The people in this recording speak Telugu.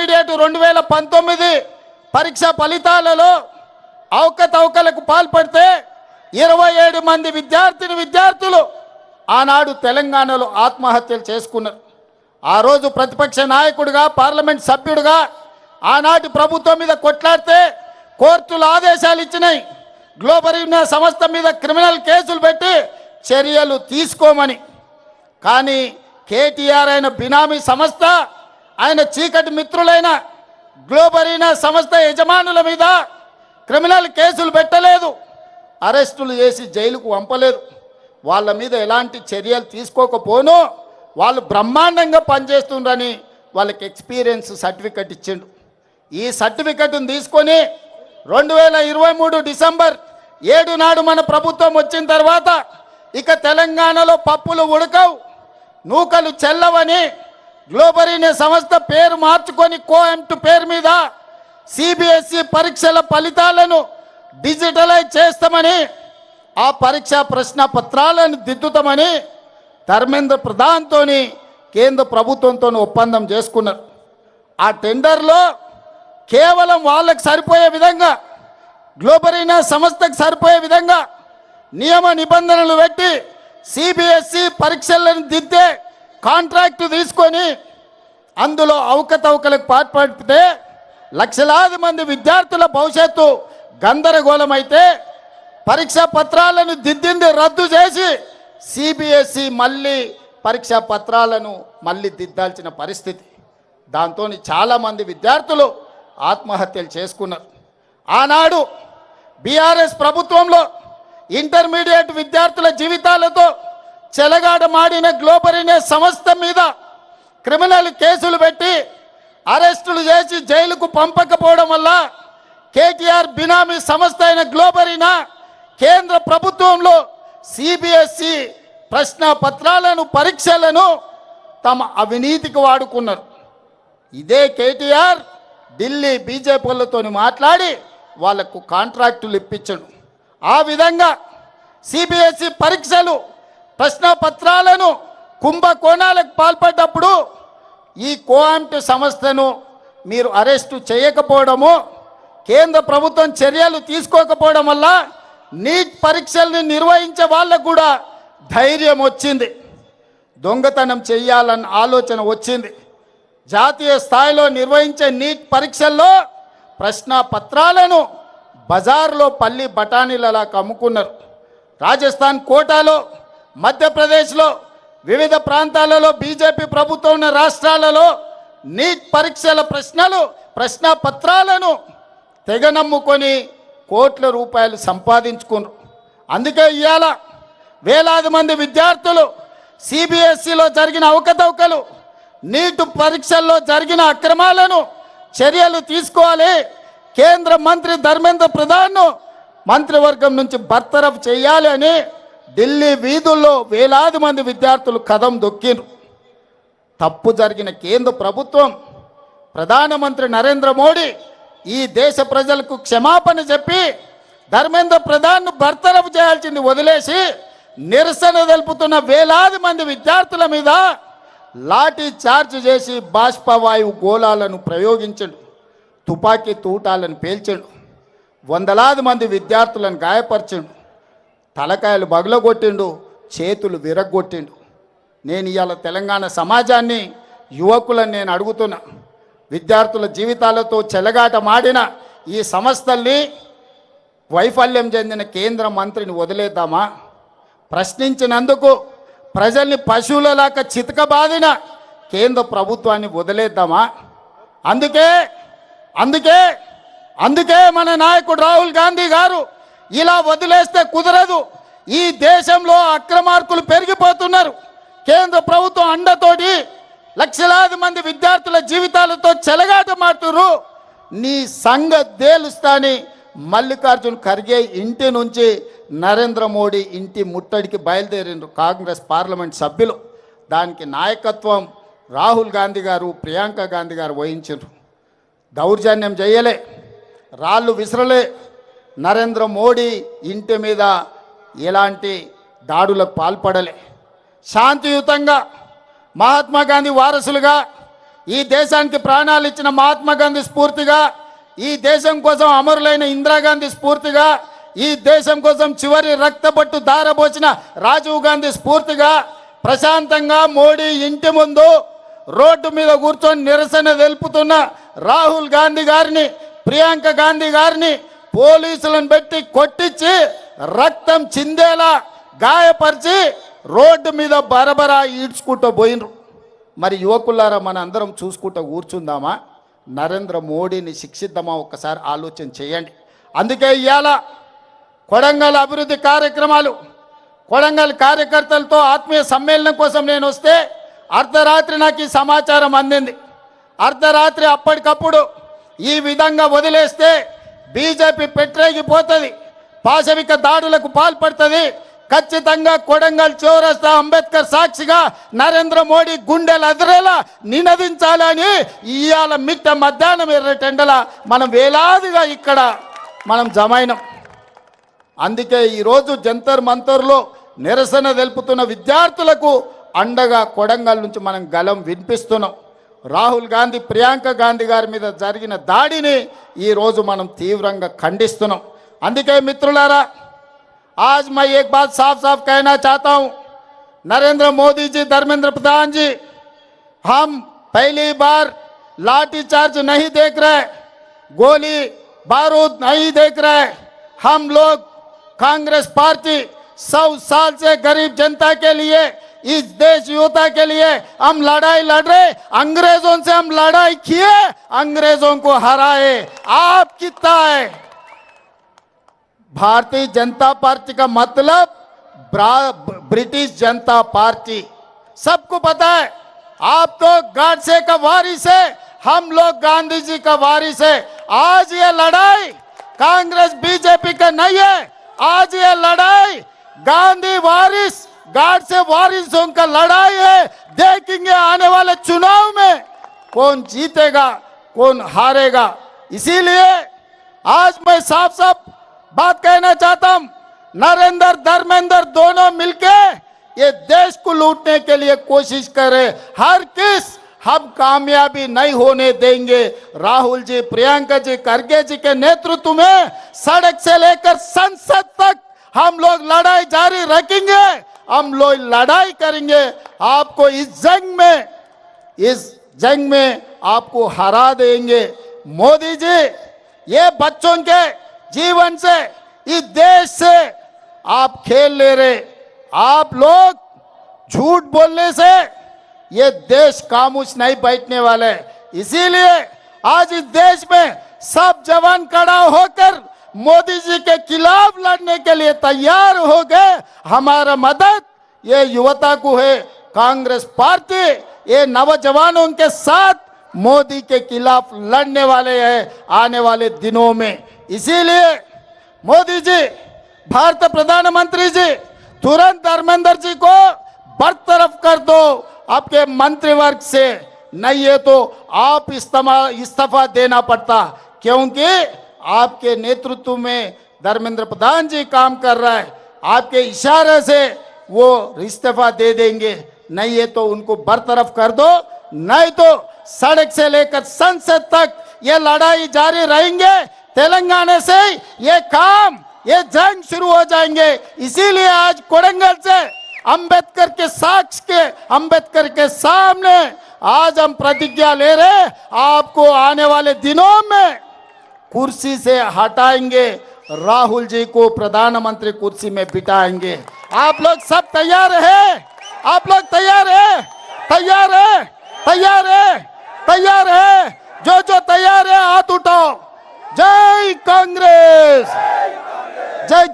ఇంటర్మీడియట్ 2019 పరీక్ష ఫలితాలలో అవకతవకలకు పాల్పడితే 27 మంది విద్యార్థులు ఆనాడు తెలంగాణలో ఆత్మహత్యలు చేసుకున్నారు. ఆ రోజు ప్రతిపక్ష నాయకుడిగా పార్లమెంట్ సభ్యుడిగా ఆనాటి ప్రభుత్వం మీద కొట్లాడితే కోర్టులు ఆదేశాలు ఇచ్చినాయి, గ్లోబరీనా సంస్థ మీద క్రిమినల్ కేసులు పెట్టి చర్యలు తీసుకోమని. కానీ కేటీఆర్ అయిన బినామీ సంస్థ, ఆయన చీకటి మిత్రులైన గ్లోబరీనా సంస్థ యజమానుల మీద క్రిమినల్ కేసులు పెట్టలేదు, అరెస్టులు చేసి జైలుకు పంపలేదు. వాళ్ళ మీద ఎలాంటి చర్యలు తీసుకోకపోను వాళ్ళు బ్రహ్మాండంగా పనిచేస్తుండ్రని వాళ్ళకి ఎక్స్పీరియన్స్ సర్టిఫికెట్ ఇచ్చిండు. ఈ సర్టిఫికెట్ను తీసుకొని 2023 డిసెంబర్ 7 నాడు మన ప్రభుత్వం వచ్చిన తర్వాత ఇక తెలంగాణలో పప్పులు ఉడకవు, నూకలు చెల్లవని గ్లోబరీనా సంస్థ పేరు మార్చుకొని కోఎంట్ పేరు మీద సిబిఎస్ఈ పరీక్షల ఫలితాలను డిజిటలైజ్ చేస్తామని, ఆ పరీక్షా ప్రశ్న పత్రాలను దిద్దుతామని ధర్మేంద్ర ప్రధాన్తో కేంద్ర ప్రభుత్వంతో ఒప్పందం చేసుకున్నారు. ఆ టెండర్లో కేవలం వాళ్ళకి సరిపోయే విధంగా, గ్లోబరీనా సంస్థకు సరిపోయే విధంగా నియమ నిబంధనలు పెట్టి సిబిఎస్ఈ పరీక్షలను దిద్దే కాంట్రాక్టు తీసుకొని అందులో అవకతవకలకు పాల్పడితే లక్షలాది మంది విద్యార్థుల భవిష్యత్తు గందరగోళమైతే పరీక్షా పత్రాలను దిద్దింది రద్దు చేసి సిబిఎస్ఈ మళ్ళీ పరీక్షా పత్రాలను మళ్ళీ దిద్దాల్సిన పరిస్థితి. దాంతో చాలామంది విద్యార్థులు ఆత్మహత్యలు చేసుకున్నారు. ఆనాడు బీఆర్ఎస్ ప్రభుత్వంలో ఇంటర్మీడియట్ విద్యార్థుల జీవితాలతో చెలగాటమాడిన గ్లోబరీనా సంస్థ మీద క్రిమినల్ కేసులు పెట్టి అరెస్టులు చేసి జైలుకు పంపకపోవడం వల్ల కేటీఆర్ బినామీ సంస్థ అయిన గ్లోబరీనా కేంద్ర ప్రభుత్వంలో సిబిఎస్ఈ ప్రశ్న పత్రాలను పరీక్షలను తమ అవినీతికి వాడుకున్నారు. ఇదే కేటీఆర్ ఢిల్లీ బీజేపీలతో మాట్లాడి వాళ్లకు కాంట్రాక్టులు ఇప్పించడు. ఆ విధంగా సిబిఎస్ఈ పరీక్షలు ప్రశ్న పత్రాలను కుంభకోణాలకు పాల్పడ్డప్పుడు ఈ కోఆంట్ సంస్థను మీరు అరెస్టు చేయకపోవడము, కేంద్ర ప్రభుత్వం చర్యలు తీసుకోకపోవడం వల్ల నీట్ పరీక్షల్ని నిర్వహించే వాళ్ళకు కూడా ధైర్యం వచ్చింది, దొంగతనం చేయాలన్న ఆలోచన వచ్చింది. జాతీయ స్థాయిలో నిర్వహించే నీట్ పరీక్షల్లో ప్రశ్న పత్రాలను బజార్లో పల్లి బఠానీలలా అమ్ముకున్నారు. రాజస్థాన్ కోటాలో, మధ్యప్రదేశ్లో, వివిధ ప్రాంతాలలో బీజేపీ ప్రభుత్వం ఉన్న రాష్ట్రాలలో నీట్ పరీక్షల ప్రశ్న పత్రాలను తెగ నమ్ముకొని కోట్ల రూపాయలు సంపాదించుకున్నారు. అందుకే ఇవాళ వేలాది మంది విద్యార్థులు సిబిఎస్ఈలో జరిగిన అవకతవకలు, నీట్ పరీక్షల్లో జరిగిన అక్రమాలను చర్యలు తీసుకోవాలి, కేంద్ర మంత్రి ధర్మేంద్ర ప్రధాన్ను మంత్రివర్గం నుంచి బర్తరఫ్ చేయాలి అని ఢిల్లీ వీధుల్లో వేలాది మంది విద్యార్థులు కదం దొక్కిరు. తప్పు జరిగిన కేంద్ర ప్రభుత్వం, ప్రధానమంత్రి నరేంద్ర మోడీ ఈ దేశ ప్రజలకు క్షమాపణ చెప్పి ధర్మేంద్ర ప్రధాన్ను బర్తరఫ్ చేయాల్సింది వదిలేసి నిరసన తెలుపుతున్న వేలాది మంది విద్యార్థుల మీద లాఠీ చార్జ్ చేసి బాష్పవాయువు గోళాలను ప్రయోగించడు, తుపాకీ తూటాలను పేల్చాడు, వందలాది మంది విద్యార్థులను గాయపరిచాడు, తలకాయలు బగలగొట్టిండు, చేతులు విరగొట్టిండు. నేను ఇవాళ తెలంగాణ సమాజాన్ని, యువకులను నేను అడుగుతున్నా, విద్యార్థుల జీవితాలతో చెలగాటమాడిన ఈ సంస్థల్ని వైఫల్యం చెందిన కేంద్ర మంత్రిని వదిలేద్దామా? ప్రశ్నించినందుకు ప్రజల్ని పశువులలాగా చితకబాదిన కేంద్ర ప్రభుత్వాన్ని వదిలేద్దామా? అందుకే అందుకే అందుకే మన నాయకుడు రాహుల్ గాంధీ గారు ఇలా వదిలేస్తే కుదరదు, ఈ దేశంలో అక్రమార్కులు పెరిగిపోతున్నారు, కేంద్ర ప్రభుత్వం అండతోటి లక్షలాది మంది విద్యార్థుల జీవితాలతో చెలగాటమాడుతున్నారు, నీ సంగతి తేలుస్తాని మల్లికార్జున్ ఖర్గే ఇంటి నుంచి నరేంద్ర మోడీ ఇంటి ముట్టడికి బయలుదేరిండ్రు కాంగ్రెస్ పార్లమెంట్ సభ్యులు. దానికి నాయకత్వం రాహుల్ గాంధీ గారు, ప్రియాంక గాంధీ గారు వహించారు. దౌర్జన్యం చేయలే, రాళ్ళు విసరలే, నరేంద్ర మోడీ ఇంటి మీద ఎలాంటి దాడులకు పాల్పడలే. శాంతియుతంగా మహాత్మా గాంధీ వారసులుగా ఈ దేశానికి ప్రాణాలు ఇచ్చిన మహాత్మా గాంధీ స్ఫూర్తిగా, ఈ దేశం కోసం అమరులైన ఇందిరాగాంధీ స్ఫూర్తిగా, ఈ దేశం కోసం చివరి రక్తపట్టు ధారపోసిన రాజీవ్ గాంధీ స్ఫూర్తిగా ప్రశాంతంగా మోడీ ఇంటి ముందు రోడ్డు మీద కూర్చొని నిరసన తెలుపుతున్న రాహుల్ గాంధీ గారిని, ప్రియాంక గాంధీ గారిని పోలీసులను పెట్టి కొట్టించి రక్తం చిందేలా గాయపరిచి రోడ్డు మీద బరబరా ఈడ్చుకుంటూ పోయినరు. మరి యువకులారా, మన అందరం చూసుకుంటూ కూర్చుందామా? నరేంద్ర మోడీని శిక్షిద్దామా? ఒక్కసారి ఆలోచన చేయండి. అందుకే ఇవాళ కొడంగల్ అభివృద్ధి కార్యక్రమాలు, కొడంగల్ కార్యకర్తలతో ఆత్మీయ సమ్మేళనం కోసం నేను వస్తే అర్ధరాత్రి నాకు ఈ సమాచారం అందింది. అర్ధరాత్రి అప్పటికప్పుడు ఈ విధంగా వదిలేస్తే బీజేపీ పెట్టరేగిపోతుంది, పాశవిక దాడులకు పాల్పడుతుంది. ఖచ్చితంగా కొడంగల్ చౌరస్తా అంబేద్కర్ సాక్షిగా నరేంద్ర మోడీ గుండెలు అదిరేలా నినదించాలని ఇవాళ మిట్ట మధ్యాహ్నం ఎర్రటెండల మనం వేలాదిగా ఇక్కడ మనం జమైనం. అందుకే ఈరోజు జంతర్ మంతర్లో నిరసన తెలుపుతున్న విద్యార్థులకు అండగా కొడంగల్ నుంచి మనం గలం వినిపిస్తున్నాం. రాహుల్ గాంధీ, ప్రియాంక గాంధీ గారి మీద జరిగిన దాడిని ఈరోజు మనం తీవ్రంగా ఖండిస్తున్నాం. అందుకే मित्रुलारा, आज मैं एक बात साफ साफ कहना चाहता हूं, नरेंद्र मोदी जी, धर्मेंद्र प्रधान जी, हम पहली बार लाठी चार्ज नहीं देख रहे, गोली बारूद नहीं देख रहे। हम लोग कांग्रेस पार्टी 100 साल से गरीब जनता के लिए, इस देश युवता के लिए हम लड़ाई लड़ रहे। अंग्रेजों से हम लड़ाई किए, अंग्रेजों को हराए। आप कितना है? भारतीय जनता पार्टी का मतलब ब्रिटिश जनता पार्टी, सबको पता है। आप तो गाडसे का वारिस है, हम लोग गांधी जी का वारिस है। आज ये लड़ाई कांग्रेस बीजेपी का नहीं है, आज ये लड़ाई गांधी वारिस, गाडसे वारिसों का लड़ाई है। देखेंगे आने वाले चुनाव में कौन जीतेगा, कौन हारेगा। इसीलिए आज मैं साफ साफ बात कहना चाहता हूं, नरेंद्र धर्मेंद्र दोनों मिलके ये देश को लूटने के लिए कोशिश करे। हर किस हम कामयाबी नहीं होने देंगे। राहुल जी, प्रियंका जी, खड़गे जी के नेतृत्व में सड़क से लेकर संसद तक हम लोग लड़ाई जारी रखेंगे, हम लोग लड़ाई करेंगे। आपको इस जंग में आपको हरा देंगे। मोदी जी, ये बच्चों के जीवन से, इस देश से आप खेल ले रहे। आप लोग झूठ बोलने से ये देश खामोश नहीं बैठने वाले। इसीलिए आज इस देश में सब जवान खड़ा होकर मोदी जी के खिलाफ लड़ने के लिए तैयार हो गए। हमारा मदद ये युवता को है। कांग्रेस पार्टी ये नौजवानों के साथ मोदी के खिलाफ लड़ने वाले हैं आने वाले दिनों में। इसीलिए मोदी जी, भारत प्रधानमंत्री जी, तुरंत धर्मेंद्र जी को बरतरफ कर दो आपके मंत्रिवर्ग से, नहीं है तो आप इस्तीफा देना पड़ता। क्योंकि आपके नेतृत्व में धर्मेंद्र प्रधान जी काम कर रहा है, आपके इशारे से वो इस्तीफा दे देंगे। नहीं है तो उनको बरतरफ कर दो, नहीं तो सड़क से लेकर संसद तक ये लड़ाई जारी रहेंगे। तेलंगाना से ये काम, ये जंग शुरू हो जाएंगे। इसीलिए आज कोडंगल से अंबेडकर के साक्ष्य के, अंबेडकर के सामने आज हम प्रतिज्ञा ले रहे, आपको आने वाले दिनों में कुर्सी से हटाएंगे, राहुल जी को प्रधानमंत्री कुर्सी में बिठाएंगे। आप लोग सब तैयार है? आप लोग तैयार है? तैयार है? तैयार है? तैयार है? जो तैयार है हाथ उठाओ। जय कांग्रेस, जय